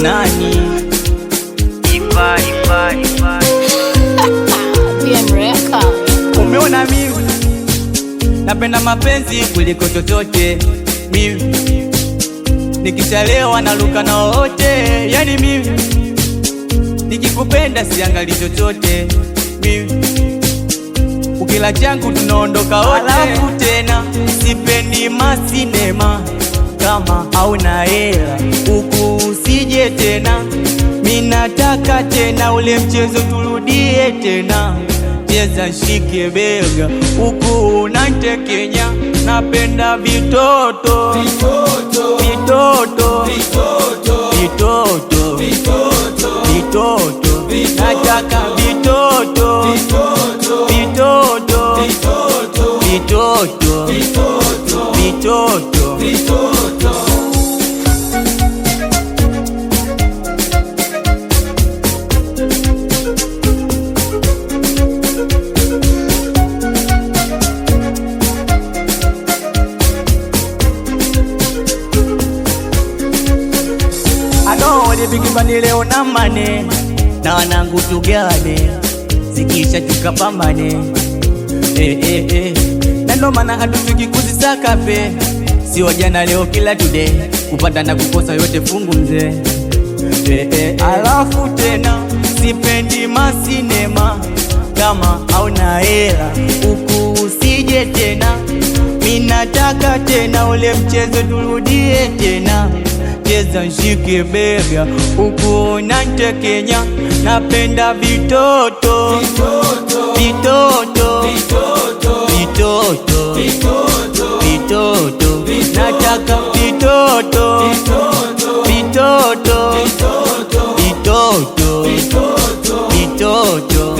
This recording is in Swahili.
nani? Ipa umeona mimi napenda mapenzi kuliko chochote. Mimi nikishalewa naruka na wote. Yani mimi nikikupenda siangali chochote. Mimi ukila changu tunaondoka wote. Alafu tena sipendi masinema kama hauna hela, huku usije tena. Minataka tena ule mchezo turudie tena. Cheza nshike bega huku unantekenya. Napenda vitoto vitoto vitoto vitoto vitoto, nataka vitoto vitoto vitoto vitoto. Bigibani leo na mane na wanangu tugane, zikisha tukapambane. Na ndo maana hatuchuki kuzisaka pe, sio jana leo kila today, kupata na kukosa yote fungu mzee. Alafu tena sipendi masinema kama hauna hela, huku usije tena. Minataka tena ule mchezo turudie tena. Cheza nshike bega huku nantekenya. Napenda vitoto vitoto vitoto vitoto, nataka vitoto vitoto vitoto vitoto.